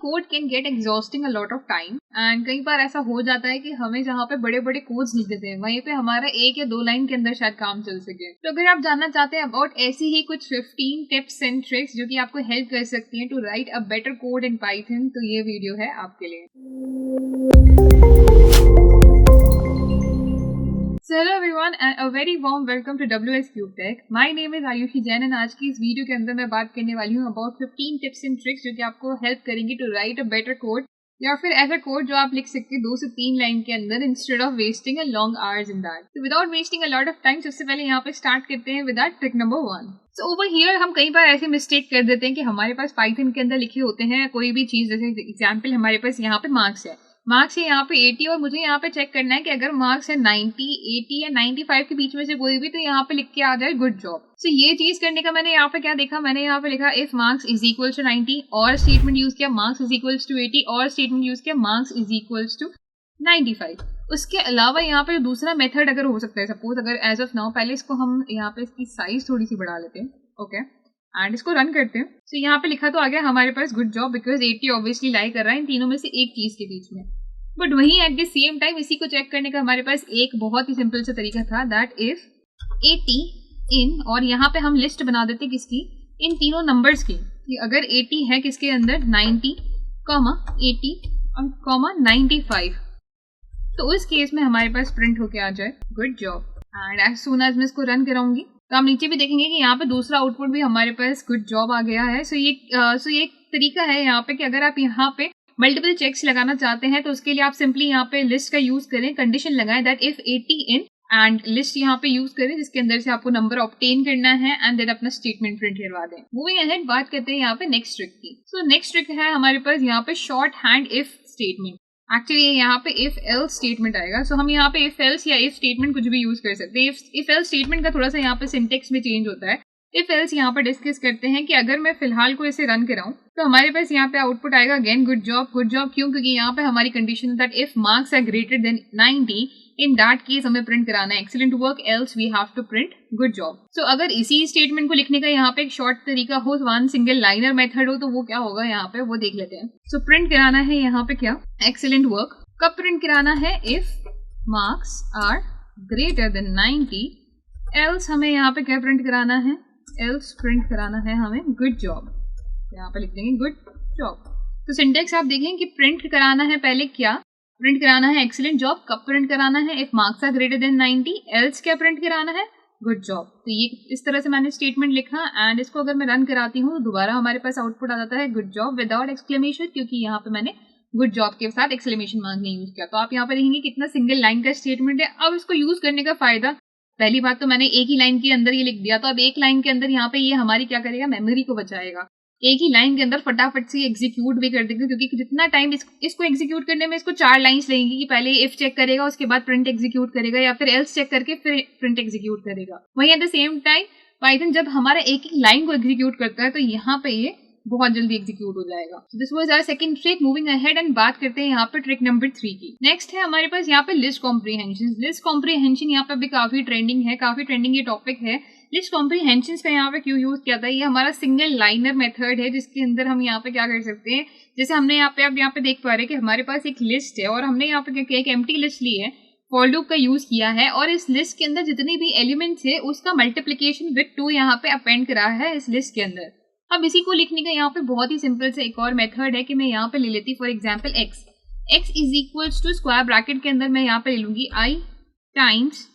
Code can get exhausting a lot of time and कई बार ऐसा हो जाता है कि हमें जहाँ पे बड़े बड़े कोड्स लिख देते हैं वहीं पे हमारा 1 या 2 लाइन के अंदर शायद काम चल सके। तो अगर आप जानना चाहते हैं अबाउट ऐसी ही कुछ 15 टिप्स एंड ट्रिक्स जो कि आपको हेल्प कर सकती हैं to write a better code in Python, तो ये वीडियो है आपके लिए। Hello everyone and a very warm welcome to WS Cube Tech। My name is Ayushi Jain and आज की इस वीडियो के अंदर मैं बात करने वाली हूँ अबाउट 15 टिप्स एंड ट्रिक्स जो कि आपको हेल्प करेंगी to write a better code या फिर ऐसा कोड जो आप लिख सकते हैं 2 से 3 लाइन के अंदर instead of wasting a long hours in that. तो without wasting a lot of time सबसे पहले यहाँ पे स्टार्ट करते हैं with that trick number 1। So over here हम कई बार ऐसे मिस्टेक कर देते हैं कि हमारे पास पाइथन के अंदर लिखे होते हैं कोई भी चीज, जैसे एग्जाम्पल हमारे पास यहाँ पे मार्क्स है, मार्क्स है यहाँ पे 80 और मुझे यहाँ पे चेक करना है कि अगर मार्क्स है 90, 80 या 95 के बीच में से कोई भी, तो यहाँ पे लिख के आ जाए गुड जॉब। सो ये चीज करने का मैंने यहाँ पे क्या देखा, मैंने यहाँ पे लिखा if marks is equal to 90 or statement use किया marks is equal to 80 or statement use किया मार्क्स इज इक्वल टू 95। उसके अलावा यहाँ पे दूसरा मेथड अगर हो सकता है, सपोज अगर एज ऑफ नाउ पहले इसको हम यहाँ पे इसकी साइज थोड़ी सी बढ़ा लेते हैं, ओके, एंड इसको रन करते हैं। सो यहाँ पे लिखा तो आ गया हमारे पास गुड जॉब बिकॉज 80 ऑब्वियसली लाई कर रहा है इन तीनों में से एक चीज के बीच में। बट वहीं एट द सेम टाइम इसी को चेक करने का हमारे पास एक बहुत ही सिंपल सा तरीका था, दैट इफ 80 इन, और यहाँ पे हम लिस्ट बना देते किसकी, इन तीनों नंबर्स की, कि अगर 80 है किसके अंदर 90, 80 और 95, तो उस केस में हमारे पास प्रिंट होके आ जाए good job. And as soon as मैं इसको रन कराऊंगी तो हम नीचे भी देखेंगे कि यहाँ पे दूसरा आउटपुट भी हमारे पास गुड जॉब आ गया है। सो ये एक तरीका है यहाँ पे कि अगर आप यहाँ पे मल्टीपल चेक्स लगाना चाहते हैं तो उसके लिए आप सिंपली यहाँ पे लिस्ट का यूज करें, कंडीशन लगाएं that if 80 in and list यहाँ पे यूज करें जिसके अंदर से आपको नंबर ऑब्टेन करना है एंड देन अपना स्टेटमेंट प्रिंट करवा दें। मूविंग अहेड बात करते हैं यहाँ पे नेक्स्ट ट्रिक की। सो नेक्स्ट ट्रिक है हमारे पास यहाँ पे short hand if statement. Actually यहाँ पे इफ एल्स स्टेटमेंट आएगा। सो हम यहाँ पे इफ एल्स या इफ स्टेटमेंट कुछ भी यूज कर सकते हैं। इफ एल्स स्टेटमेंट का थोड़ा सा यहाँ पे सिंटेक्स में चेंज होता है। इफ एल्स यहाँ पर डिस्कस करते हैं कि अगर मैं फिलहाल को इसे रन कराऊं तो हमारे पास यहाँ पे आउटपुट आएगा again good job. Good job क्यों? क्योंकि यहाँ पे हमारी कंडीशन है that if marks are greater than 90 in that case हमें प्रिंट कराना है excellent work else we have to print good job. So अगर इसी स्टेटमेंट को लिखने का यहाँ पे एक शॉर्ट तरीका हो, वन सिंगल लाइनर मेथड हो, तो वो क्या होगा यहाँ पे वो देख लेते हैं। सो प्रिंट कराना है यहाँ पे क्या, एक्सीलेंट वर्क। कब प्रिंट कराना है? If marks are greater than 90 else हमें यहाँ पे क्या प्रिंट कराना है, एल्स प्रिंट कराना है हमें गुड जॉब। यहाँ पे लिख देंगे गुड जॉब। तो सिंटेक्स आप देखें कि प्रिंट कराना है पहले क्या, प्रिंट कराना है एक्सीलेंट जॉब। कब प्रिंट कराना है? If marks are greater than 90 else क्या प्रिंट कराना है, गुड जॉब। तो ये इस तरह से मैंने स्टेटमेंट लिखा एंड इसको अगर मैं रन कराती हूँ तो दोबारा हमारे पास आउटपुट आ जाता है गुड जॉब विदाउट एक्सक्लेमेशन, क्योंकि यहाँ पे मैंने गुड जॉब के साथ एक्सक्लेमेशन मार्क नहीं यूज किया। तो आप यहाँ पे देखेंगे कितना सिंगल लाइन का स्टेटमेंट है। अब इसको यूज करने का फायदा, पहली बात तो मैंने एक ही लाइन के अंदर ये लिख दिया, तो अब एक लाइन के अंदर यहाँ पे ये हमारी क्या करेगा, मेमोरी को बचाएगा। एक ही लाइन के अंदर फटाफट से एग्जीक्यूट भी कर देगा, क्योंकि जितना टाइम इसको एग्जीक्यूट करने में इसको 4 लाइंस लगेंगी कि पहले इफ चेक करेगा उसके बाद प्रिंट एग्जीक्यूट करेगा या फिर एल्स चेक करके फिर प्रिंट एग्जीक्यूट करेगा। वहीं at the same time Python जब हमारा एक ही लाइन को एग्जीक्यूट करता है तो यहाँ पे ये बहुत जल्दी एग्जीक्यूट हो जाएगा। This was our second trick. Moving ahead and बात करते हैं यहाँ पे ट्रिक नंबर 3 की। नेक्स्ट है हमारे पास यहाँ पे लिस्ट कॉम्प्रीहेंशन। लिस्ट कॉम्प्रीहेंशन यहाँ पे भी काफी ट्रेंडिंग ये टॉपिक है। लिस्ट कॉम्प्रीहेंशन का यहाँ पे क्यों यूज किया था, ये हमारा सिंगल लाइनर मेथड है जिसके अंदर हम यहाँ पे क्या कर सकते हैं, जैसे हमने यहाँ पे आप यहाँ पे देख पा रहे हैं कि हमारे पास एक लिस्ट है और हमने यहाँ पे क्या किया, एक एम्प्टी लिस्ट ली है, फॉर लूप का यूज किया है और इस लिस्ट के अंदर जितने भी एलिमेंट्स है उसका मल्टीप्लीकेशन विद 2 यहाँ पे अपेंड करा है इस लिस्ट के अंदर। अब इसी को लिखने का यहाँ पे बहुत ही सिंपल से एक और मेथड है कि मैं यहाँ पे ले लेती for example x is equals to square bracket के अंदर मैं यहाँ पे ले लूंगी i टाइम्स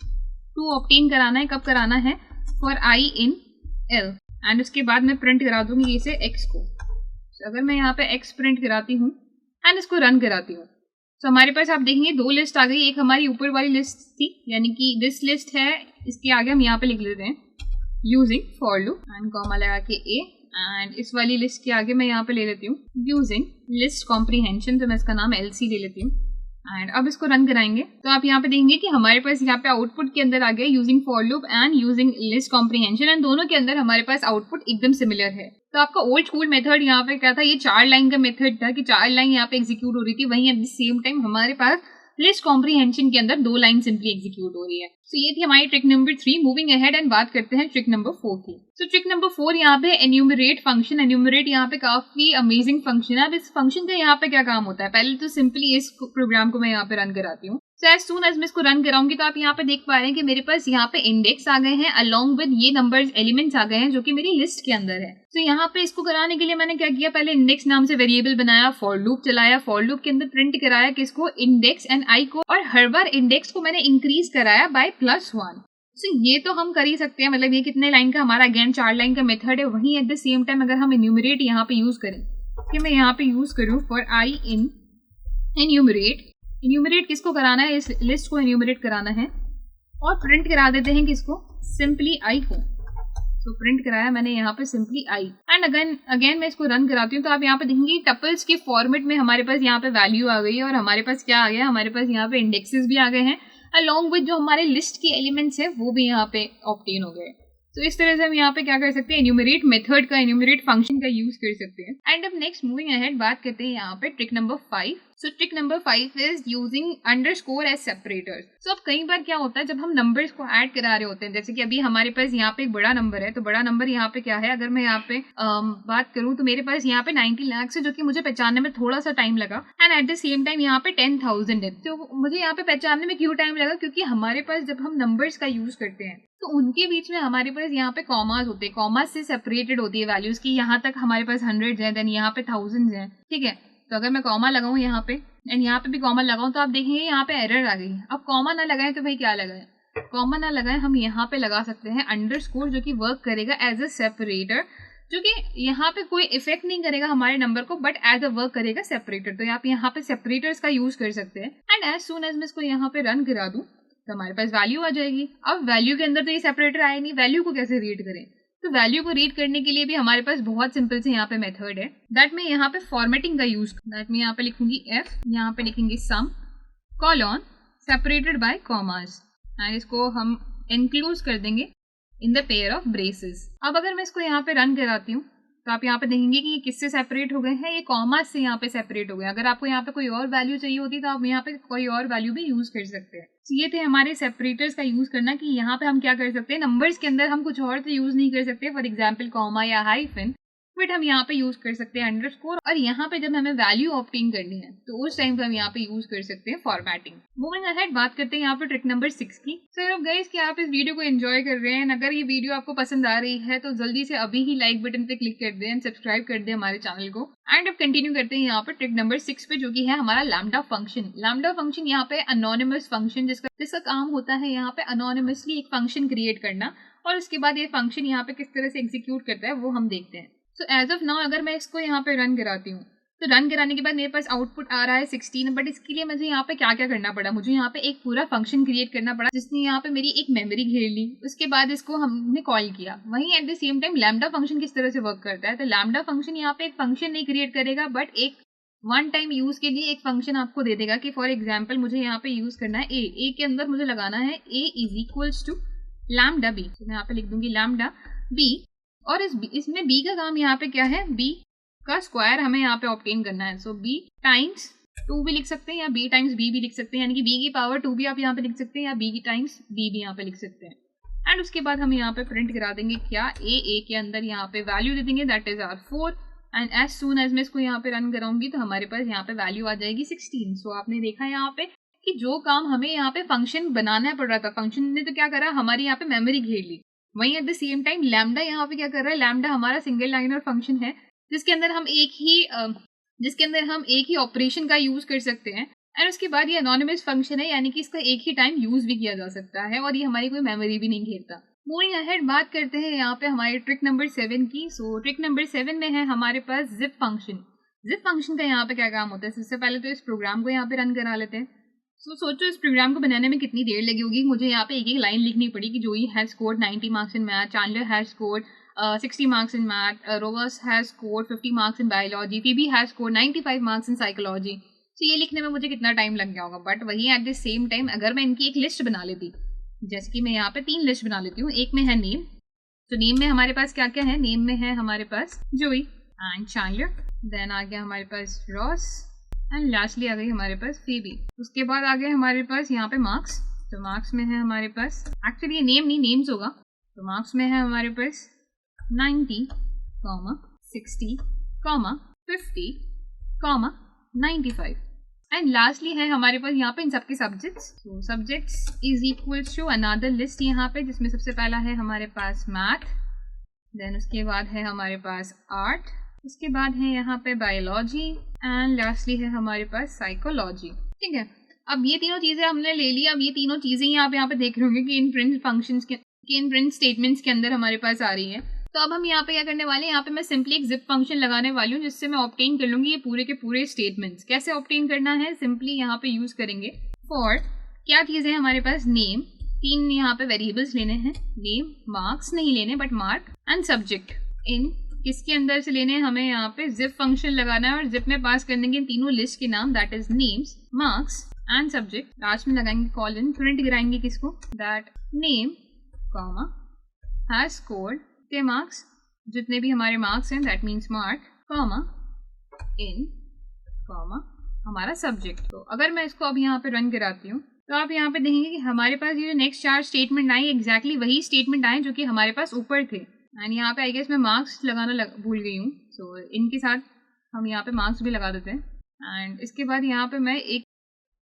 2 ऑब्टेन कराना है, कब कराना है, for i in l and उसके बाद मैं प्रिंट करा दूंगी इसे x को। तो अगर मैं यहाँ पे x प्रिंट कराती हूँ एंड इसको रन कराती हूँ तो हमारे पास आप देखेंगे 2 लिस्ट आ गई। एक हमारी ऊपर वाली लिस्ट थी यानी कि दिस लिस्ट है, इसके आगे हम यहाँ पे लिख लेते हैं using for loop and comma लगा के a एंड इस वाली लिस्ट के आगे मैं यहाँ पे ले लेती हूँ यूजिंग लिस्ट कॉम्प्रीहेंशन, तो मैं इसका नाम LC ले लेती हूँ एंड अब इसको रन कराएंगे तो आप यहाँ पे देखेंगे कि हमारे पास यहाँ पे आउटपुट के अंदर आ गया using for loop and using list comprehension and दोनों के अंदर हमारे पास आउटपुट एकदम सिमिलर है। तो आपका ओल्ड स्कूल मेथड यहाँ पे क्या था, ये 4 लाइन का मेथड था कि 4 लाइन यहाँ पे एग्जीक्यूट हो रही थी। वहीं एट द सेम टाइम हमारे पास लिस्ट कॉम्प्रीहेंशन के अंदर 2 लाइन सिंपली एग्जीक्यूट हो रही है। तो ये थी हमारी trick number 3। Moving ahead and बात करते हैं ट्रिक नंबर 4 की। तो ट्रिक नंबर 4 यहाँ पे एन्यूमरेट फंक्शन। एन्यूमरेट यहाँ पे काफी अमेजिंग फंक्शन है। अब इस फंक्शन का यहाँ पे क्या काम होता है, पहले तो सिंपली इस प्रोग्राम को मैं यहाँ पे रन कराती हूँ। तो एज सून एज मैं इसको रन कराऊंगी तो आप यहाँ पे देख पा रहे हैं कि मेरे पास यहाँ पे इंडेक्स आ गए हैं अलॉन्ग विद ये नंबर्स एलिमेंट्स आ गए हैं जो कि मेरी लिस्ट के अंदर है। तो यहाँ पे इसको कराने के लिए मैंने क्या किया, पहले इंडेक्स नाम से वेरिएबल बनाया, फॉर लूप चलाया, फॉर लूप के अंदर प्रिंट कराया किसको, इंडेक्स एंड आई को, और हर बार इंडेक्स को मैंने इंक्रीज कराया बाय +1। तो ये तो हम कर ही सकते हैं, मतलब ये कितने लाइन का हमारा अगेन 4 लाइन का मेथड है। वहीं एट द सेम टाइम अगर हम एन्यूमरेट यहाँ पे यूज करें कि मैं यहाँ पे यूज करूँ for I in enumerate. Enumerate किसको कराना है, इस लिस्ट को एन्यूमरेट कराना है, और प्रिंट करा देते हैं किसको, सिंपली आई को। तो प्रिंट कराया मैंने यहाँ पे सिंपली आई। एंड अगेन मैं इसको रन कराती हूँ तो आप यहाँ पे देखेंगे टपल्स के फॉर्मेट में हमारे पास यहाँ पे वैल्यू आ गई है, और हमारे पास क्या आ गया, हमारे पास यहाँ पे इंडेक्सेस भी आ गए हैं अलॉन्ग विद जो हमारे लिस्ट के एलिमेंट्स है वो भी यहाँ पे ऑब्टेन हो गए। तो इस तरह से हम यहाँ पे क्या कर सकते हैं, एन्यूमरेट मेथड का, एन्यूमरेट फंक्शन का यूज कर सकते हैं। एंड अब नेक्स्ट मूविंग अहेड बात करते हैं यहाँ पे trick number 5। So trick number 5 is using underscore as separators. So अब कई बार क्या होता है जब हम नंबर्स को ऐड करा रहे होते हैं, जैसे कि अभी हमारे पास यहाँ पे एक बड़ा नंबर है, तो बड़ा नंबर यहाँ पे क्या है, अगर मैं यहाँ पे बात करूँ तो मेरे पास यहाँ पे 90 लाख है जो कि मुझे पहचानने में थोड़ा सा टाइम लगा। And eight the same time यहाँ पे 10,000 है। तो मुझे यहाँ पे पहचानने में क्यों टाइम लगा, क्योंकि हमारे पास जब हम नंबर्स का यूज करते हैं तो उनके बीच में हमारे पास यहाँ पे कॉमास होते हैं, कॉमास से सेपरेटेड होती है वैल्यूज की। यहाँ तक हमारे पास 100 है, देन यहाँ पे 1000 है, ठीक है। तो अगर मैं कॉमा लगाऊं यहाँ पे एंड यहाँ पे भी कॉमा लगाऊं तो आप देखेंगे यहाँ पे एरर आ गई। अब कॉमा ना लगाएं तो भाई क्या लगाएं, कॉमा ना लगाएं, हम यहाँ पे लगा सकते हैं अंडरस्कोर जो कि वर्क करेगा एज अ सेपरेटर, जो कि यहाँ पे कोई इफेक्ट नहीं करेगा हमारे नंबर को, बट एज अ वर्क करेगा सेपरेटर। तो आप यहाँ पे सेपरेटर्स का यूज कर सकते हैं। एंड एज सून एज मैं इसको यहाँ पे रन करा दूं तो हमारे पास वैल्यू आ जाएगी। अब वैल्यू के अंदर तो ये सेपरेटर आया नहीं, वैल्यू को कैसे रीड करें, तो वैल्यू को रीड करने के लिए भी हमारे पास बहुत सिंपल से यहाँ पे मेथड है। दैट में यहाँ पे फॉर्मेटिंग का यूज, दैट में यहाँ पे लिखूंगी f, यहाँ पे लिखेंगे some colon separated by commas, and इसको हम इंक्लूड कर देंगे in the pair of braces. अब अगर मैं इसको यहाँ पे रन कराती हूँ तो आप यहाँ पे देखेंगे कि ये किससे सेपरेट हो गए हैं, ये कॉमास से यहाँ पे सेपरेट हो गए। अगर आपको यहाँ पे कोई और वैल्यू चाहिए होती तो आप यहाँ पे कोई और वैल्यू भी यूज कर सकते हैं। तो ये थे हमारे सेपरेटर्स का यूज करना कि यहाँ पे हम क्या कर सकते हैं, नंबर्स के अंदर हम कुछ और तो यूज नहीं कर सकते, फॉर एग्जाम्पल कॉमा या हाइफन, बट हम यहाँ पे यूज कर सकते हैं अंडरस्कोर। और यहाँ पे जब हमें वैल्यू ऑब्टेन करनी है तो उस टाइम पे हम यहाँ पे यूज कर सकते हैं फॉर्मेटिंग। मूविंग अहेड बात करते हैं यहाँ पे ट्रिक नंबर 6 की। सो अब गाइस कि आप इस वीडियो को एंजॉय कर रहे हैं, अगर ये वीडियो आपको पसंद आ रही है तो जल्दी से अभी ही लाइक बटन पे क्लिक कर दें एंड सब्सक्राइब कर दें हमारे चैनल को। एंड अब कंटिन्यू करते हैं यहाँ पे ट्रिक नंबर 6 पे, जो कि है हमारा लैम्डा फंक्शन। लैम्डा फंक्शन यहाँ पे अनोनिमस फंक्शन, जिसका काम होता है यहाँ पे अनोनिमसली एक फंक्शन क्रिएट करना, और उसके बाद ये फंक्शन यहाँ पे किस तरह से एग्जीक्यूट करता है वो हम देखते हैं। सो एज ऑफ नाउ अगर मैं इसको यहाँ पे रन कराती हूँ तो रन कराने के बाद मेरे पास आउटपुट आ रहा है 16, बट इसके लिए मुझे यहाँ पे क्या क्या करना पड़ा, मुझे यहाँ पे एक पूरा फंक्शन क्रिएट करना पड़ा जिसने यहाँ पे मेरी एक मेमोरी घेर ली, उसके बाद इसको हमने कॉल किया। वहीं at the same time lambda function किस तरह से वर्क करता है, तो लैम्डा फंक्शन यहाँ पे एक फंक्शन नहीं क्रिएट करेगा, बट एक वन टाइम यूज के लिए एक फंक्शन आपको दे देगा कि फॉर एग्जाम्पल मुझे यहाँ पे यूज करना है ए के अंदर मुझे लगाना है a is equals to lambda B. तो मैं यहाँ पे लिख दूंगी लैम्डा बी, और इसमें b का काम यहाँ पे क्या है, b का स्क्वायर हमें यहाँ पे ऑब्टेन करना है। सो b टाइम्स 2 भी लिख सकते हैं या b टाइम्स b भी लिख सकते हैं, यानी कि b की पावर 2 भी आप यहाँ पे लिख सकते हैं या b की टाइम्स b भी यहाँ पे लिख सकते हैं। एंड उसके बाद हम यहाँ पे प्रिंट करा देंगे क्या, a के अंदर यहाँ पे वैल्यू दे देंगे that is our 4। And as soon as मैं इसको यहाँ पे रन कराऊंगी तो हमारे पास यहाँ पे वैल्यू आ जाएगी 16। सो आपने देखा यहाँ पे कि जो काम हमें यहाँ पे फंक्शन बनाना पड़ रहा था, फंक्शन ने तो क्या करा, हमारी यहाँ पे मेमोरी घेर ली। वहीं at the same time lambda यहाँ पे क्या कर रहा है, लैम्डा हमारा सिंगल लाइनर फंक्शन है जिसके अंदर हम एक ही ऑपरेशन का यूज कर सकते हैं। एंड उसके बाद ये अनोनिमस फंक्शन है, यानी कि इसका एक ही टाइम यूज भी किया जा सकता है और ये हमारी कोई मेमोरी भी नहीं घेरता। मूविंग अहेड बात करते हैं यहाँ पे हमारे ट्रिक नंबर 7 की। सो ट्रिक नंबर 7 में है हमारे पास जिप फंक्शन। जिप फंक्शन का यहाँ पे क्या काम होता है, सबसे पहले तो इस प्रोग्राम को यहाँ पे रन करा लेते हैं। सोचो इस प्रोग्राम को बनाने में कितनी देर लगी होगी। मुझे यहाँ पे एक एक लाइन लिखनी पड़ी कि Joey has scored 90 marks in math, Chandler has scored 60 marks in math, Rovers has scored 50 marks in biology, Phoebe has scored 95 marks in psychology. तो ये लिखने में मुझे कितना टाइम लग गया होगा। बट वही एट द सेम टाइम अगर मैं इनकी एक लिस्ट बना लेती, जैसे कि मैं यहाँ पे 3 लिस्ट बना लेती हूँ। एक में है नेम, तो नेम में हमारे पास क्या क्या है, नेम में है हमारे पास जोई एंड चैंडलर, देन आ गया हमारे पास रॉस एंड लास्टली आ गई हमारे पास फेबी। उसके बाद आ गए हमारे पास यहाँ पे मार्क्स। तो मार्क्स में है हमारे पास, एक्चुअली ये नेम नहीं, नेम्स होगा। तो मार्क्स में है हमारे पास 90, 60, 50, 95 एंड लास्टली है हमारे पास यहाँ पे इन सबके सब्जेक्ट्स। तो subjects is equals to another list यहाँ पे, जिसमें सबसे पहला है हमारे पास मैथ, देन उसके बाद है हमारे पास आर्ट, उसके बाद है यहाँ पे बायोलॉजी एंड लास्टली है हमारे पास साइकोलॉजी। ठीक है, अब ये तीनों चीजें हमने ले ली। अब ये तीनों चीजें आप यहाँ पे देख रहे होंगे कि इन प्रिंट फंक्शंस के, इन प्रिंट स्टेटमेंट्स के अंदर हमारे पास आ रही है। तो अब हम यहाँ पे क्या करने वाले हैं, यहाँ पे मैं सिंपली एक जिप फंक्शन लगाने वाली हूँ जिससे मैं ऑब्टेन कर लूंगी ये पूरे के पूरे स्टेटमेंट्स। कैसे ऑब्टेन करना है, सिंपली यहाँ पे यूज करेंगे फॉर, क्या चीजें हमारे पास, नेम, 3 यहाँ पे वेरिएबल्स लेने हैं, नेम, मार्क्स नहीं लेने बट मार्क, एंड सब्जेक्ट। इन किसके अंदर से लेने हैं, हमें यहाँ पे जिप फंक्शन लगाना है और जिप में पास कर देंगे तीनों लिस्ट के नाम, that is names, marks and subject. Last में लगाएंगे कॉलन, प्रिंट गिराएंगे किसको, that name comma has scored के मार्क्स, जितने भी हमारे मार्क्स हैं that means mark, comma in comma हमारा सब्जेक्ट। तो अगर मैं इसको अब यहाँ पे रन कराती हूँ तो आप यहाँ पे देखेंगे कि हमारे पास ये जो नेक्स्ट 4 स्टेटमेंट आए एग्जैक्टली वही स्टेटमेंट आए जो कि हमारे पास ऊपर थे। एंड यहाँ पे आई गेस मैं मार्क्स लगाना भूल गई हूँ, सो इनके साथ हम यहाँ पे मार्क्स भी लगा देते हैं। एंड इसके बाद यहाँ पे मैं एक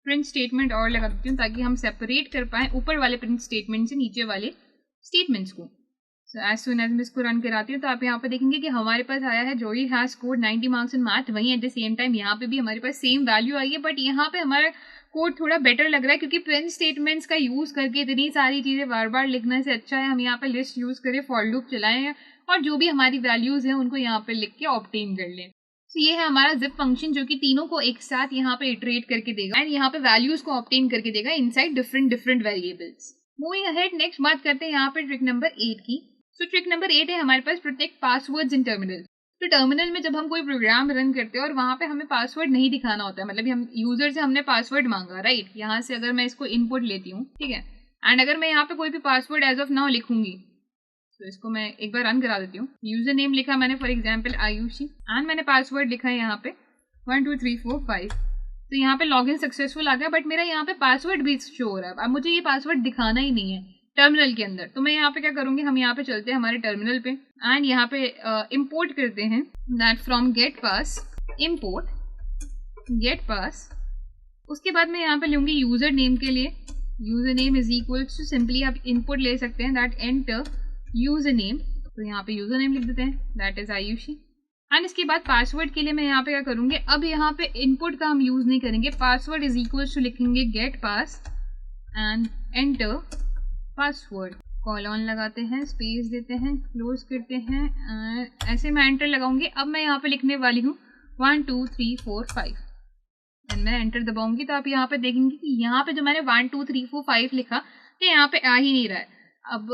प्रिंट स्टेटमेंट और लगा देती हूँ ताकि हम सेपरेट कर पाएँ ऊपर वाले प्रिंट स्टेटमेंट से नीचे वाले स्टेटमेंट्स को। सो एज सून एज मैं इसको रन कराती हूँ तो आप यहाँ पे देखेंगे कि हमारे पास आया है जोई has scored 90 marks in math, वहीं एट द सेम टाइम यहाँ पे भी हमारे पास सेम वैल्यू आई है, बट यहाँ पे हमारा कोड थोड़ा बेटर लग रहा है क्योंकि प्रिंट स्टेटमेंट्स का यूज करके इतनी सारी चीजें बार बार लिखने से अच्छा है हम यहाँ पे लिस्ट यूज करें, फॉर लूप चलाएं और जो भी हमारी वैल्यूज हैं उनको यहाँ पे लिख के ऑब्टेन कर लें। तो ये है हमारा जिप फंक्शन जो कि तीनों को एक साथ यहाँ पे इटरेट करके देगा एंड यहाँ पे वैल्यूज को ऑब्टेन करके देगा inside different variables. Moving ahead, next बात करते हैं यहाँ पे ट्रिक नंबर 8 की। तो ट्रिक नंबर 8 है हमारे पास प्रोटेक्ट पासवर्ड्स इन टर्मिनल। तो टर्मिनल में जब हम कोई प्रोग्राम रन करते हैं और वहाँ पे हमें पासवर्ड नहीं दिखाना होता है, मतलब हम यूजर से हमने पासवर्ड मांगा, राइट, यहाँ से अगर मैं इसको इनपुट लेती हूँ, ठीक है, एंड अगर मैं यहाँ पे कोई भी पासवर्ड एज ऑफ नाउ लिखूंगी, तो इसको मैं एक बार रन करा देती हूँ। यूजर नेम लिखा मैंने फॉर एग्जाम्पल आयुषी एंड मैंने पासवर्ड लिखा है यहाँ पे 1 2 3 4 5। तो यहाँ पे लॉगिन सक्सेसफुल आ गया, बट मेरा यहाँ पे पासवर्ड भी शो हो रहा है। अब मुझे ये पासवर्ड दिखाना ही नहीं है टर्मिनल के अंदर, तो मैं यहाँ पे क्या करूंगी, हम यहाँ पे चलते हैं हमारे टर्मिनल पे एंड यहाँ पे इम्पोर्ट करते हैं that from getpass, import getpass. उसके बाद मैं यहाँ पे लूंगी यूजर नेम के लिए, user name is equal to, simply आप इनपुट ले सकते हैं दैट एंटर यूजर नेम। तो यहाँ पे यूजर नेम लिख देते हैं दैट इज आयुषी एंड इसके बाद पासवर्ड के लिए मैं यहाँ पे क्या करूंगी, अब यहाँ पे इनपुट का हम यूज नहीं करेंगे, पासवर्ड इज इक्वल टू लिखेंगे get pass and enter password, colon लगाते हैं, स्पेस देते हैं, क्लोज करते हैं, ऐसे मैं एंटर लगाऊंगी। अब मैं यहाँ पे लिखने वाली हूँ 1 2 3 4 5 एंड मैं एंटर दबाऊंगी तो आप यहाँ पे देखेंगे कि यहाँ पे जो मैंने 1 2 3 4 5 लिखा ये यहाँ पे आ ही नहीं रहा है। अब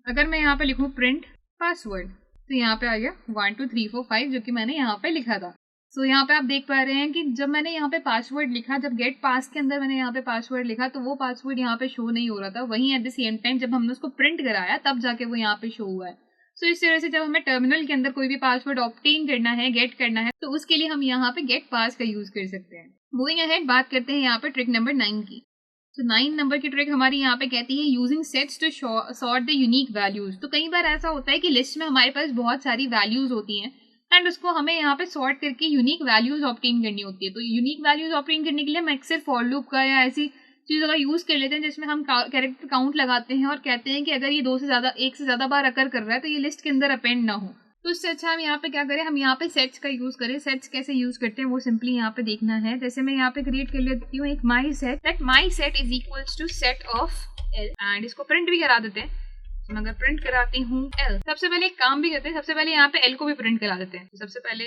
अगर मैं यहाँ पे लिखूँ प्रिंट पासवर्ड तो यहाँ पे आ गया 1 2 3 4 5 जो कि मैंने यहाँ पे लिखा था। सो यहाँ पे आप देख पा रहे हैं कि जब मैंने यहाँ पे पासवर्ड लिखा, जब गेट पास के अंदर मैंने यहाँ पे पासवर्ड लिखा तो वो पासवर्ड यहाँ पे शो नहीं हो रहा था, वहीं एट द सेम टाइम जब हमने उसको प्रिंट कराया तब जाके वो यहाँ पे शो हुआ है। सो इस तरह से जब हमें टर्मिनल के अंदर कोई भी पासवर्ड ऑब्टेन करना है, गेट करना है, तो उसके लिए हम यहाँ पे गेट पास का यूज कर सकते हैं। मूविंग अहेड, बात करते हैं यहाँ पे ट्रिक नंबर 9 की। तो 9 नंबर की ट्रिक हमारी यहाँ पे कहती है using sets to sort the unique values. तो कई बार ऐसा होता है कि लिस्ट में हमारे पास बहुत सारी वैल्यूज होती हैं एंड उसको हमें यहाँ पे सॉर्ट करके यूनिक वैल्यूज ऑब्टेन करनी होती है। तो यूनिक वैल्यूज ऑब्टेन करने के लिए हम अक्सर फॉर लूप का या ऐसी चीज़ों का यूज कर लेते हैं जिसमें हम कैरेक्टर काउंट लगाते हैं और कहते हैं कि अगर ये 1 से ज़्यादा बार अकर कर रहा है तो ये लिस्ट के अंदर अपेंड ना हो। तो इससे अच्छा हम यहाँ पे क्या करें, हम यहाँ पे सेट्स का यूज करें। सेट्स कैसे यूज करते हैं वो सिंपली यहाँ पे देखना है। जैसे मैं यहाँ पे क्रिएट कर लेती हूँ एक my set, that my set is equals to set of L and इसको प्रिंट भी करा देते हैं। तो मैं अगर प्रिंट कराती हूँ एल, सबसे पहले एक काम भी करते हैं, सबसे पहले यहाँ पे एल को भी प्रिंट करा देते हैं। तो सबसे पहले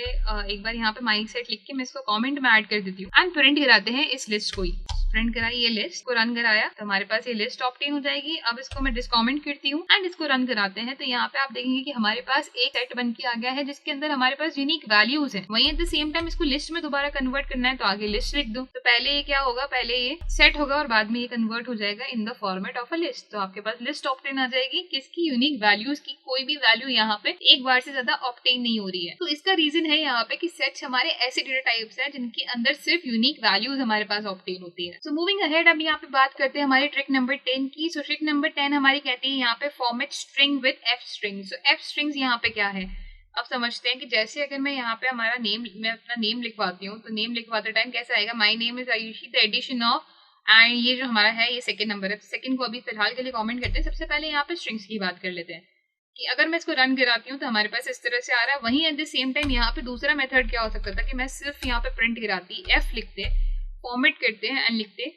एक बार यहाँ पे माई सेट लिख के मैं इसको कमेंट में ऐड कर देती हूँ एंड प्रिंट कराते हैं इस लिस्ट को ही। प्रिंट कराई ये लिस्ट को, रन कराया तो हमारे पास ये लिस्ट ऑब्टेन हो जाएगी। अब इसको मैं डिसकमेंट करती हूँ एंड इसको रन कराते हैं तो यहाँ पे आप देखेंगे कि हमारे पास एक सेट बन के आ गया है जिसके अंदर हमारे पास यूनिक वैल्यूज है। वहीं एट द सेम टाइम इसको लिस्ट में दोबारा कन्वर्ट करना है तो आगे लिस्ट लिख दो। तो पहले ये क्या होगा, पहले ये सेट होगा और बाद में ये कन्वर्ट हो जाएगा in the format of a list. तो आपके पास लिस्ट ऑब्टेन आ जाएगी किसकी यूनिक वैल्यूज की कोई भी वैल्यू यहाँ पे एक बार से ज्यादा ऑब्टेन नहीं हो रही है। तो इसका रीजन है यहाँ पे कि सेट्स हमारे ऐसे डेटा टाइप्स हैं जिनके अंदर सिर्फ यूनिक वैल्यूज हमारे पास ऑब्टेन होती है। सो मूविंग अहेड, अब यहाँ पे बात करते हैं हमारी ट्रिक नंबर 10 की। सो ट्रिक नंबर 10 हमारी कहती है यहाँ पे format string with F string. So F strings यहाँ पे क्या है, अब समझते हैं कि जैसे अगर मैं यहाँ पे हमारा नेम, मैं अपना नेम लिखवाती हूँ, तो नेम लिखवाते टाइम कैसा आएगा, my name is Ayushi, the addition of, and ये जो हमारा है ये सेकंड नंबर है, सेकंड को अभी फिलहाल के लिए कमेंट करते हैं। सबसे पहले यहाँ पे स्ट्रिंग्स की बात कर लेते हैं कि अगर मैं इसको रन कराती हूँ तो हमारे पास इस तरह से आ रहा है। वहीं एट द सेम टाइम यहाँ पे दूसरा मेथड क्या हो सकता था कि मैं सिर्फ यहाँ पे प्रिंट कराती, एफ लिखते, फॉर्मेट करते हैं एंड लिखते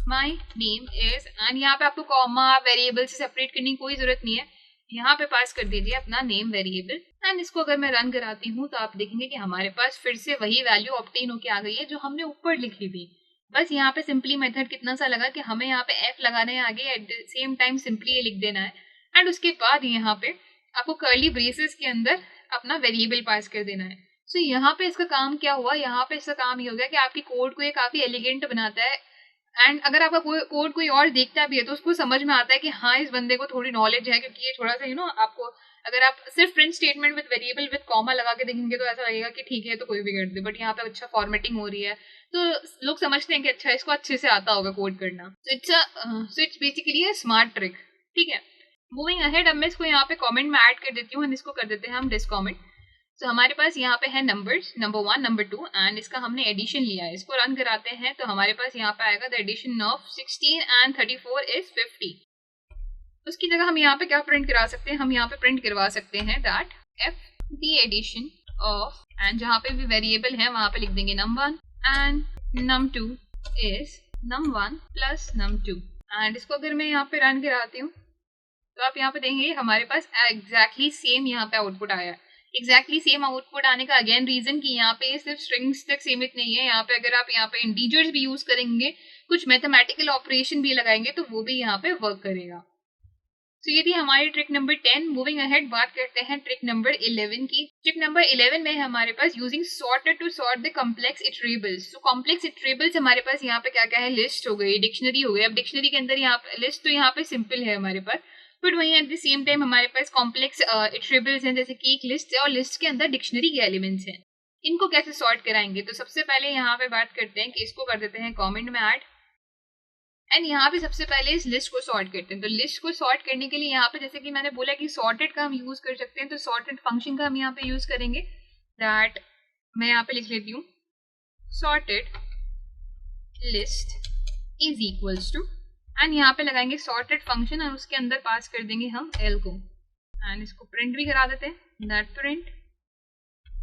माय नेम इज, एंड यहाँ पे आपको कॉमा वेरिएबल से सेपरेट करने की कोई जरूरत नहीं है, यहाँ पे पास कर दीजिए अपना नेम वेरिएबल। एंड इसको अगर मैं रन कराती हूँ तो आप देखेंगे कि हमारे पास फिर से वही वैल्यू ऑब्टेन होके आ गई है जो हमने ऊपर लिखी थी। बस यहाँ पे सिंपली मेथड कितना सा लगा कि हमें यहाँ पे एफ लगाना है आगे, eight the same time simply ये लिख देना है, एंड उसके बाद यहाँ पे आपको कर्ली ब्रेसेस के अंदर अपना वेरिएबल पास कर देना है। सो यहाँ पे इसका काम क्या हुआ, यहाँ पे इसका काम ये हो गया कि आपकी कोड को ये काफी एलिगेंट बनाता है, एंड अगर आपका कोड कोई और देखता भी है तो उसको समझ में आता है कि हाँ इस बंदे को थोड़ी नॉलेज है, क्योंकि ये थोड़ा सा आपको अगर आप सिर्फ print statement with variable with comma लगा के देखेंगे तो ऐसा लगेगा कि ठीक है तो कोई भी कर दे, बट यहाँ पे अच्छा फॉर्मेटिंग हो रही है तो लोग समझते हैं कि अच्छा इसको अच्छे से आता होगा कोड करना। So it's basically a smart trick, ठीक है। मूविंग अहेड, अब मैं इसको यहाँ पे कमेंट में ऐड कर देती हूँ, इसको कर देते हैं हम डिसकमेंट। तो हमारे पास यहाँ पे है नंबर्स, नंबर 1 नंबर 2, एंड इसका हमने एडिशन लिया है, इसको रन कराते हैं तो हमारे पास यहाँ पे आएगा the addition of 16 and 34 is 50। उसकी जगह हम यहाँ पे क्या प्रिंट करा सकते हैं, हम यहाँ पे प्रिंट करवा सकते हैं that F the addition of, and जहाँ पे भी वेरिएबल है वहां पे लिख देंगे num1 and num2 is num1 plus num2। And इसको अगर मैं यहाँ पे रन कराती हूँ तो आप यहाँ पे देखेंगे हमारे पास एग्जैक्टली सेम यहाँ पे आउटपुट आया है। एग्जैक्टली सेम आउटपुट आने का अगेन रीजन कि यहाँ पे सिर्फ स्ट्रिंग्स तक सीमित नहीं है, यहाँ पे अगर आप यहाँ पे इंटीजर्स भी यूज करेंगे, कुछ मैथमेटिकल ऑपरेशन भी लगाएंगे तो वो भी यहाँ पे वर्क करेगा। तो ये थी हमारी ट्रिक नंबर 10। मूविंग अहेड, बात करते हैं ट्रिक नंबर 11 की। ट्रिक नंबर 11 में हमारे पास using sorter to sort the complex iterables. तो कॉम्प्लेक्स इटरेबल्स हमारे पास यहाँ पे क्या क्या है, लिस्ट हो गई, डिक्शनरी हो गई। अब डिक्शनरी के अंदर यहाँ पे लिस्ट तो यहाँ पे सिंपल है हमारे पास, बट वहीं एट द सेम टाइम हमारे पास कॉम्प्लेक्स इटरेबल्स हैं, जैसे कि एक लिस्ट है और लिस्ट के अंदर डिक्शनरी के एलिमेंट्स हैं। इनको कैसे सॉर्ट कराएंगे, तो सबसे पहले यहाँ पे बात करते हैं कि इसको कर देते हैं कमेंट में ऐड, एंड यहाँ पे सबसे पहले इस लिस्ट को सॉर्ट करते हैं। तो लिस्ट को सॉर्ट करने के लिए यहाँ पे जैसे कि मैंने बोला कि सॉर्टेड का हम यूज कर सकते हैं, तो सॉर्टेड फंक्शन का हम यहाँ पे यूज करेंगे। दैट मैं यहाँ पे लिख लेती हूँ sorted list is equals to, and यहाँ पे लगाएंगे सॉर्टेड फंक्शन और उसके अंदर पास कर देंगे हम एल को, एंड इसको प्रिंट भी करा देते हैं that print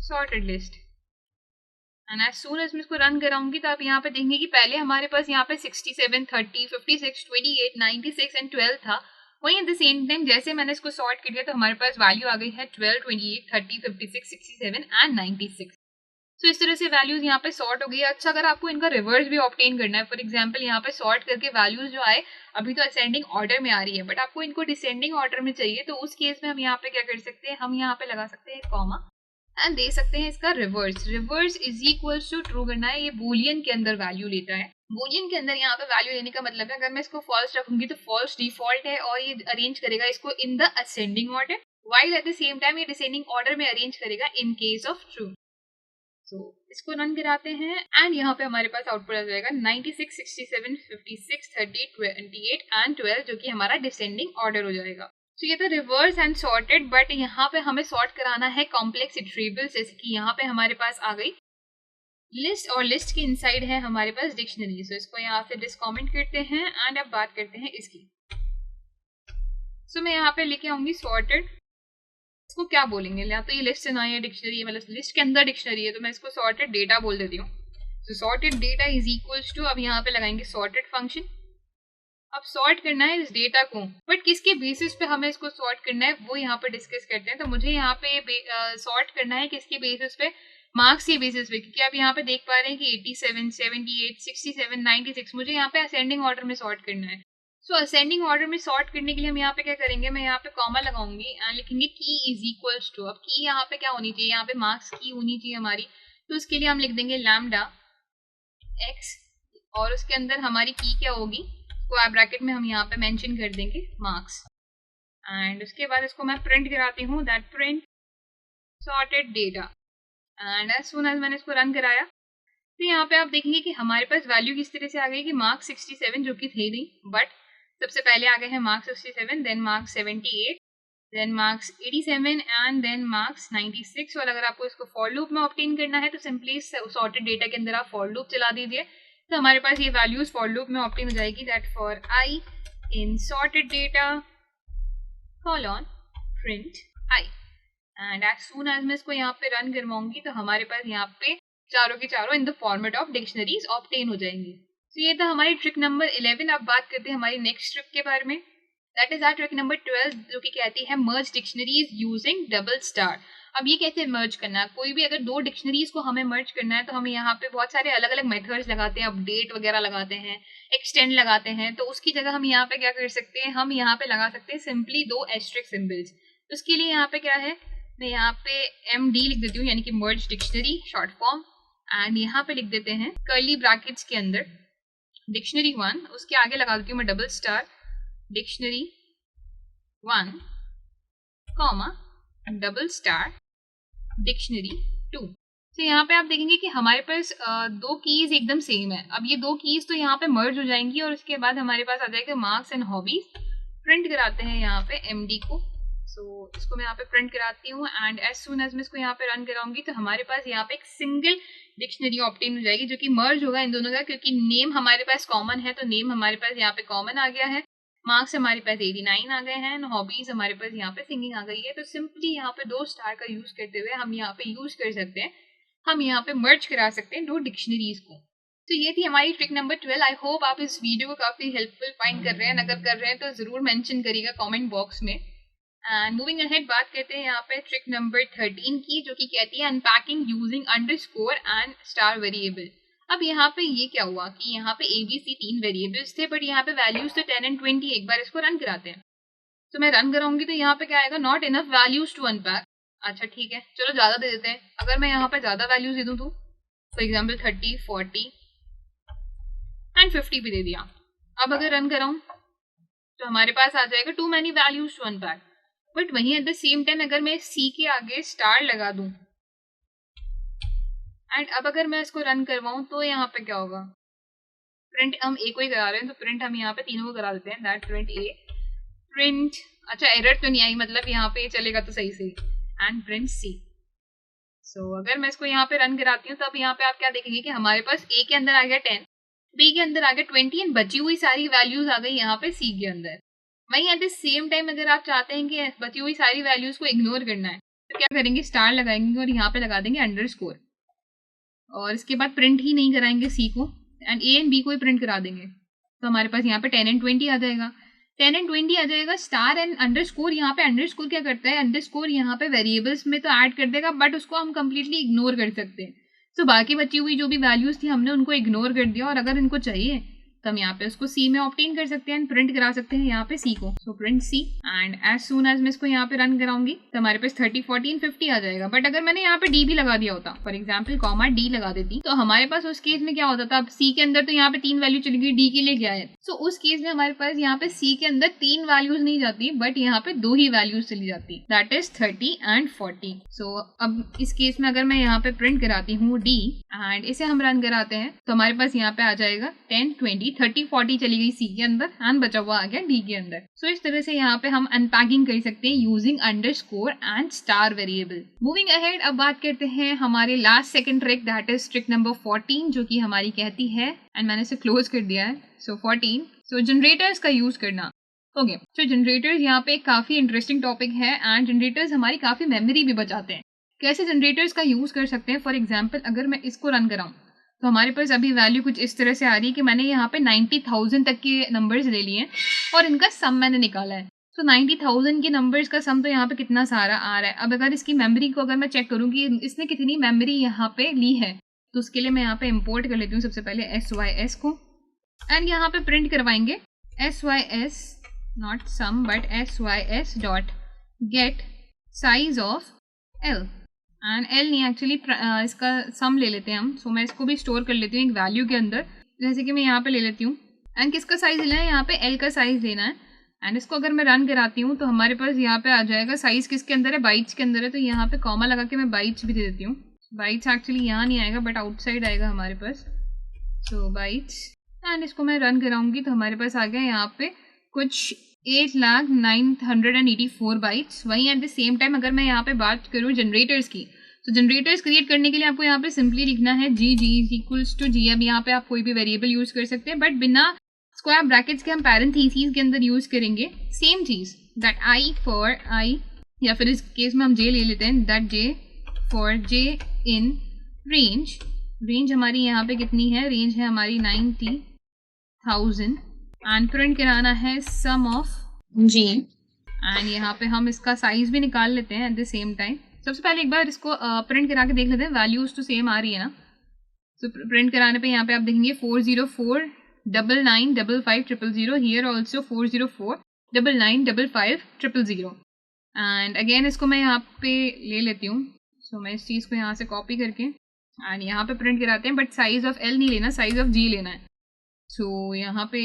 sorted list. And as soon as मैं इसको रन कराऊंगी तो आप यहाँ पे देखेंगे कि पहले हमारे पास यहाँ पे 67, 30, 56, 28, 96 एंड 12 था। वहीं एट द सेम टाइम जैसे मैंने इसको सॉर्ट कर दिया तो हमारे पास वैल्यू आ गई है 12, 28, 30, 56, 67 एंड 96। तो इस तरह से वैल्यूज यहाँ पे सॉर्ट हो गई। अच्छा, अगर आपको इनका रिवर्स भी ऑब्टेन करना है, फॉर एग्जांपल यहाँ पे सॉर्ट करके वैल्यूज जो आए, अभी तो असेंडिंग ऑर्डर में आ रही है बट आपको इनको डिसेंडिंग ऑर्डर में चाहिए, तो उस केस में हम यहाँ पे क्या कर सकते हैं, हम यहाँ पे लगा सकते हैं कॉमा एंड दे सकते हैं इसका reverse. Reverse is equals to true करना है, ये बूलियन के अंदर वैल्यू लेता है। बूलियन के अंदर यहाँ पे वैल्यू लेने का मतलब है अगर मैं इसको फॉल्स रखूंगी तो फॉल्स डिफॉल्ट है और ये अरेंज करेगा इसको in the ascending order, while eight the same time ये डिसेंडिंग ऑर्डर में अरेंज करेगा इन केस ऑफ ट्रू। तो इसको रन कराते हैं एंड यहाँ पे हमारे पास आउटपुट आ जाएगा 96, 67, 56, 30, 28 एंड 12, जो कि हमारा डिसेंडिंग ऑर्डर हो जाएगा। तो ये तो रिवर्स एंड सॉर्टेड, बट यहाँ पे हमें सॉर्ट कराना है कॉम्प्लेक्स इटरेबल्स, जैसे कि यहाँ पे हमारे पास आ गई लिस्ट और लिस्ट के इनसाइड है हमारे पास डिक्शनरी। सो इसको यहाँ से डिसकमेंट करते हैं एंड अब बात करते हैं इसकी। सो मैं यहाँ पे लेके आऊंगी सॉर्टेड, इसको क्या बोलेंगे, या तो ये लिस्ट ना ये डिक्शनरी है, मतलब लिस्ट के अंदर डिक्शनरी है, तो मैं इसको सॉर्टेड डेटा बोल देती हूँ। So sorted data is equals to, अब यहाँ पे लगाएंगे सॉर्टेड फंक्शन। अब सॉर्ट करना है इस डेटा को, बट किसके बेसिस पे हमें इसको सॉर्ट करना है वो यहाँ पे डिस्कस करते हैं। तो मुझे यहाँ पे सॉर्ट करना है किसके बेसिस पे, मार्क्स के बेसिस पे, क्योंकि आप यहाँ पे देख पा रहे हैं कि 87, 78, 67, 96 मुझे यहाँ पे असेंडिंग ऑर्डर में सॉर्ट करना है। सो असेंडिंग ऑर्डर में सॉर्ट करने के लिए हम यहाँ पे क्या करेंगे, मैं यहाँ पे कॉमा लगाऊंगी एंड लिखेंगे की इज इक्वल्स टू। अब की यहाँ पे क्या होनी चाहिए, यहाँ पे मार्क्स की होनी चाहिए हमारी, तो उसके लिए हम लिख देंगे लैम्डा एक्स और उसके अंदर हमारी की क्या होगी, स्क्वायर ब्रैकेट में हम यहाँ पे मेंशन कर देंगे मार्क्स। एंड उसके बाद इसको मैं प्रिंट कराती हूँ, that print sorted data. And as soon as मैंने इसको रन कराया तो यहाँ पे आप देखेंगे कि हमारे पास वैल्यू किस तरह से आ गई कि मार्क्स 67 जो कि थे नहीं, बट सबसे पहले आ गए हैं marks 67, then marks 78, then marks 87 and then marks 96। और अगर आपको इसको फॉर लूप में ऑब्टेन करना है तो सिंपली सॉर्टेड डेटा के अंदर आप फॉर लूप चला दीजिए, तो हमारे पास ये वैल्यूज फॉर लूप में ऑब्टेन हो जाएगी, that for I in sorted data colon print I. And as soon as मैं इसको यहाँ पे रन करवाऊंगी तो हमारे पास यहाँ पे चारों के चारों in the format of dictionaries obtain हो जाएंगे। तो ये था हमारी ट्रिक नंबर 11। अब बात करते हैं हमारी नेक्स्ट ट्रिक के बारे में, that is our trick number 12 जो कि कहती है merge dictionaries using double star. अब ये कैसे मर्ज करना है, कोई भी अगर दो डिक्शनरीज को हमें मर्ज करना है तो हम यहाँ पे बहुत सारे अलग अलग मेथड्स लगाते हैं, अपडेट वगैरह लगाते हैं, एक्सटेंड लगाते हैं, तो उसकी जगह हम यहाँ पे क्या कर सकते हैं, हम यहाँ पे लगा सकते हैं सिंपली दो एस्ट्रिक सिंबल्स। तो उसके लिए यहाँ पे क्या है, मैं यहाँ पे MD लिख देती हूँ, यानी कि मर्ज डिक्शनरी शॉर्ट फॉर्म, एंड यहाँ पे लिख देते हैं कर्ली ब्रैकेट्स के अंदर डिक्शनरी 1, उसके आगे लगा देती हूँ मैं double star dictionary 1 comma double star dictionary 2। तो यहाँ पे आप देखेंगे कि हमारे पास दो कीज एकदम सेम है। अब ये दो कीज तो यहाँ पे मर्ज हो जाएंगी और उसके बाद हमारे पास आ जाएगा मार्क्स एंड हॉबीज। प्रिंट कराते हैं यहाँ पे MD को, सो इसको मैं यहाँ पे प्रिंट कराती हूँ एंड एज सून एज मैं इसको यहाँ पे रन कराऊंगी तो हमारे पास यहाँ पे एक सिंगल डिक्शनरी ऑब्टेन हो जाएगी जो कि मर्ज होगा इन दोनों का, क्योंकि नेम हमारे पास कॉमन है तो नेम हमारे पास यहाँ पे कॉमन आ गया है, मार्क्स हमारे पास 89 आ गए हैं, हॉबीज हमारे पास यहाँ पे सिंगिंग आ गई है। तो सिंपली यहाँ पे दो स्टार का यूज करते हुए हम यहाँ पे यूज कर सकते हैं, हम यहाँ पे मर्ज करा सकते हैं दो डिक्शनरीज को। तो ये थी हमारी ट्रिक नंबर 12। आई होप आप इस वीडियो को काफी हेल्पफुल फाइंड कर रहे हैं, अगर कर रहे हैं तो जरूर मेंशन करिएगा कमेंट बॉक्स में। एंड मूविंग अहेड बात करते हैं यहाँ पे ट्रिक नंबर 13 की, जो कि कहती है unpacking using underscore and star variable. अब यहाँ पे ये क्या हुआ कि यहाँ पे ABC 3 वेरिएबल्स थे, बट यहाँ पे वैल्यूज थे 10 एंड 20। एक बार इसको रन कराते हैं, तो मैं रन कराऊंगी तो यहाँ पे क्या आएगा, not enough values to unpack. अच्छा ठीक है, चलो ज्यादा दे देते हैं। अगर मैं यहाँ पे ज्यादा वैल्यूज दे दूँ तो फॉर एग्जाम्पल 30, 40 एंड 50 भी दे दिया। अब अगर रन कराऊं तो हमारे पास आ जाएगा too many values to unpack. But वहीं एट द सेम टाइम अगर मैं C के आगे स्टार लगा दूं एंड अब अगर मैं इसको रन करवाऊं तो यहाँ पे क्या होगा, प्रिंट हम A को ही करा रहे हैं तो प्रिंट हम यहाँ पे तीनों को करा देते हैं, दैट प्रिंट A प्रिंट, अच्छा एरर तो नहीं आई, मतलब यहाँ पे चलेगा तो सही से, एंड प्रिंट C। सो अगर मैं इसको यहाँ पे रन कराती हूँ तो अब यहाँ पे आप क्या देखेंगे कि हमारे पास A के अंदर आ गया 10, B के अंदर आ गया 20 एंड बची हुई सारी वैल्यूज आ गई यहाँ पे C के अंदर। वहीं एट द सेम टाइम अगर आप चाहते हैं कि बची हुई सारी वैल्यूज को इग्नोर करना है तो क्या करेंगे, स्टार लगाएंगे और यहाँ पे लगा देंगे अंडरस्कोर, और इसके बाद प्रिंट ही नहीं कराएंगे C को एंड A एंड B को ही प्रिंट करा देंगे। तो हमारे पास यहाँ पे 10 एंड 20 आ जाएगा, 10 एंड 20 आ जाएगा। स्टार एंड अंडरस्कोर, यहाँ पे अंडरस्कोर क्या करता है, अंडरस्कोर यहाँ पे वेरिएबल्स में तो ऐड कर देगा बट उसको हम कंप्लीटली इग्नोर कर सकते हैं। तो बाकी बची हुई जो भी वैल्यूज थी हमने उनको इग्नोर कर दिया, और अगर इनको चाहिए तो हम यहाँ पे उसको C में ऑब्टेन कर सकते हैं, प्रिंट करा सकते हैं यहाँ पे C को। So print C and as soon as मैं इसको यहाँ पे रन कराऊंगी तो हमारे पास 30, 40 एंड 50 आ जाएगा। बट अगर मैंने यहाँ पे D भी लगा दिया होता, फॉर एग्जाम्पल कॉमा D लगा देती, तो हमारे पास उस केस में क्या होता था, अब C के अंदर तो यहाँ पे 3 वैल्यू चली गई, D के लिए क्या है, सो उस केस में हमारे पास यहाँ पे C के अंदर 3 वैल्यूज नहीं जाती बट यहाँ पे 2 ही वैल्यूज चली जाती, दैट इज 30 एंड 40। सो अब इस केस में अगर मैं यहाँ पे प्रिंट कराती हूँ D एंड इसे हम रन कराते हैं तो हमारे पास यहाँ पे आ जाएगा 10, 20, 30, 40 चली गई C के अंदर एंड बचा हुआ आ गया D के अंदर। सो इस तरह से यहाँ पे हम अनपैकिंग कर सकते हैं using underscore and star variable. Moving ahead अब बात करते हैं हमारे last second trick, that is trick number 14, जो कि हमारी कहती है, एंड मैंने इसे क्लोज कर दिया है, सो 14, सो जनरेटर्स का यूज करना। ओके, तो जनरेटर्स यहाँ पे काफी इंटरेस्टिंग टॉपिक है एंड जनरेटर्स हमारी काफी मेमोरी भी बचाते हैं। कैसे जनरेटर्स का यूज कर सकते हैं, फॉर एग्जाम्पल अगर मैं इसको रन कराऊं तो हमारे पास अभी वैल्यू कुछ इस तरह से आ रही है कि मैंने यहाँ पे 90,000 तक के नंबर्स ले लिए और इनका सम मैंने निकाला है। तो 90,000 के नंबर्स का सम तो यहाँ पे कितना सारा आ रहा है। अब अगर इसकी मेमोरी को अगर मैं चेक करूँ कि इसने कितनी मेमोरी यहाँ पे ली है, तो उसके लिए मैं यहाँ पे इम्पोर्ट कर लेती हूँ सबसे पहले SYS को, एंड यहाँ पे प्रिंट करवाएंगे SYS not sum but SYS dot get size of L, and L नहीं एक्चुअली इसका सम ले लेते हैं हम। सो मैं इसको भी स्टोर कर लेती हूँ एक वैल्यू के अंदर, जैसे कि मैं यहाँ पे ले लेती हूँ, एंड किसका साइज लेना है, यहाँ पे L का साइज लेना है, एंड इसको अगर मैं रन कराती हूँ तो हमारे पास यहाँ पे आ जाएगा, साइज किसके अंदर है, बाइट्स के अंदर है, तो यहाँ पे कॉमा लगा के मैं बाइट्स भी दे देती हूँ। बाइट्स एक्चुअली यहाँ नहीं आएगा बट आउटसाइड आएगा हमारे पास, सो बाइट्स, एंड इसको मैं रन कराऊंगी तो हमारे पास आ गया यहाँ पे कुछ 8,09,84 बाइट्स। वहीं एट द सेम टाइम अगर मैं यहाँ पे बात करूँ जनरेटर्स की, तो जनरेटर्स क्रिएट करने के लिए आपको यहाँ पे सिंपली लिखना है जी इक्वल्स टू जी। अब यहाँ पे आप कोई भी वेरिएबल यूज कर सकते हैं बट बिना स्क्वायर ब्रैकेट्स के हम पैरेंथेसिस के अंदर यूज करेंगे। सेम चीज दैट आई फॉर आई, या फिर इस केस में हम जे ले लेते हैं, that J for J in range. Range हमारी यहाँ पे कितनी है, रेंज है हमारी 90,000 एंड प्रिंट कराना है सम ऑफ जी। एंड यहाँ पे हम इसका साइज भी निकाल लेते हैं एट द सेम टाइम। सबसे पहले एक बार इसको प्रिंट करा के देख लेते हैं, वैल्यूज तो सेम आ रही है ना। तो प्रिंट कराने पे यहाँ पे आप देखेंगे 404995500, हियर ऑल्सो 404995500। एंड अगेन इसको मैं यहाँ पे ले लेती हूँ, सो मैं इस चीज़ को यहाँ से कॉपी करके एंड यहाँ पे प्रिंट कराते हैं, बट साइज ऑफ एल नहीं लेना, साइज ऑफ जी लेना है। सो यहाँ पे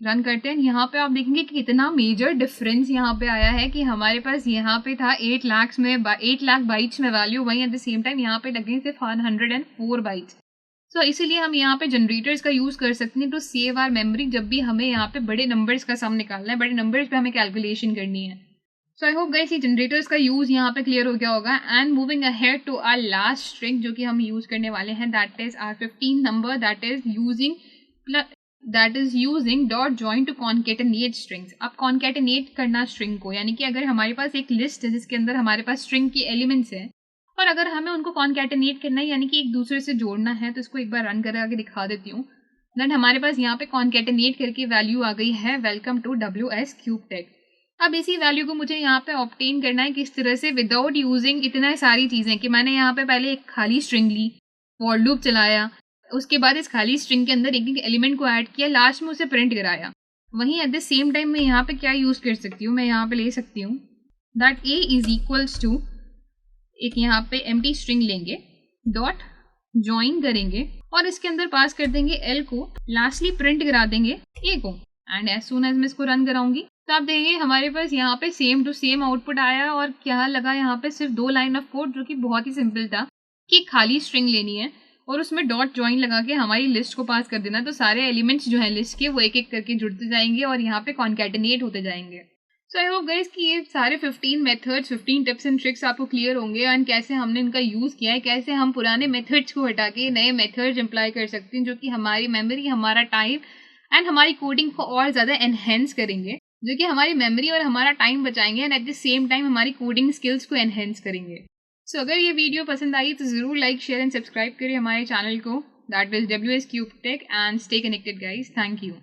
रन करते हैं। यहाँ पे आप देखेंगे कि कितना मेजर डिफरेंस यहाँ पे आया है कि हमारे पास यहाँ पे था 8 लाख बाइट्स में वैल्यू, वहीं एट द सेम टाइम यहाँ पे लगे सिर्फ 104 बाइट्स। सो इसीलिए हम यहाँ पे जनरेटर्स का यूज़ कर सकते हैं टू सेव आर मेमोरी, जब भी हमें यहाँ पे बड़े नंबर्स का सम निकालना है, बड़े नंबर्स पे हमें कैलकुलेशन करनी है। सो आई होप गाइस ये जनरेटर्स का यूज़ यहाँ पे क्लियर हो गया होगा। And moving ahead to our last string जो कि हम यूज़ करने वाले हैं, that is our 15 number, that is using dot join to concatenate strings. अब कॉन्केटेनेट करना स्ट्रिंग को, यानी कि अगर हमारे पास एक लिस्ट है जिसके अंदर हमारे पास स्ट्रिंग की एलिमेंट्स है और अगर हमें उनको कॉन्केटेनेट करना है यानी कि एक दूसरे से जोड़ना है, तो इसको एक बार रन करा के दिखा देती हूँ। देन हमारे पास यहाँ पे कॉन्केटेनेट करके वैल्यू आ गई है, welcome to WS Cube Tech. अब इसी वैल्यू को मुझे यहाँ पे ऑब्टेन करना है किस तरह से, विदाउट यूजिंग इतना सारी चीज़ें कि मैंने यहाँ पे पहले एक खाली स्ट्रिंग ली, फॉर लूप चलाया, उसके बाद इस खाली स्ट्रिंग के अंदर एक एक एलिमेंट को ऐड किया, लास्ट में उसे प्रिंट कराया। वहीं एट द सेम टाइम मैं यहाँ पे क्या यूज़ कर सकती हूँ, मैं यहाँ पे ले सकती हूँ that A is equals to, एक यहाँ पे एम्प्टी स्ट्रिंग लेंगे, डॉट ज्वाइन करेंगे और इसके अंदर पास कर देंगे एल को, लास्टली प्रिंट करा देंगे ए को। एंड एज सून एज मैं इसको रन कराऊंगी तो आप देखेंगे हमारे पास यहाँ पे सेम टू सेम आउटपुट आया। और क्या लगा यहाँ पे, सिर्फ 2 लाइन ऑफ कोड जो कि बहुत ही सिंपल था कि खाली स्ट्रिंग लेनी है और उसमें डॉट ज्वाइन लगा के हमारी लिस्ट को पास कर देना, तो सारे एलिमेंट्स जो हैं लिस्ट के वो एक एक करके जुड़ते जाएंगे और यहाँ पे कॉन्कैटिनेट होते जाएंगे। सो आई होप गाइस कि ये सारे 15 मेथड्स, 15 टिप्स एंड ट्रिक्स आपको क्लियर होंगे एंड कैसे हमने इनका यूज़ किया है, कैसे हम पुराने मेथड्स को हटा के नए मेथड्स अप्लाई कर सकते हैं जो कि हमारी मेमोरी, हमारा टाइम एंड हमारी कोडिंग को और ज़्यादा एनहेंस करेंगे, जो कि हमारी मेमोरी और हमारा टाइम बचाएंगे and eight the same time हमारी कोडिंग स्किल्स को एनहेंस करेंगे। सो अगर ये वीडियो पसंद आई तो ज़रूर लाइक, शेयर एंड सब्सक्राइब करिए हमारे चैनल को, that is WS Cube Tech, and stay connected guys. Thank you.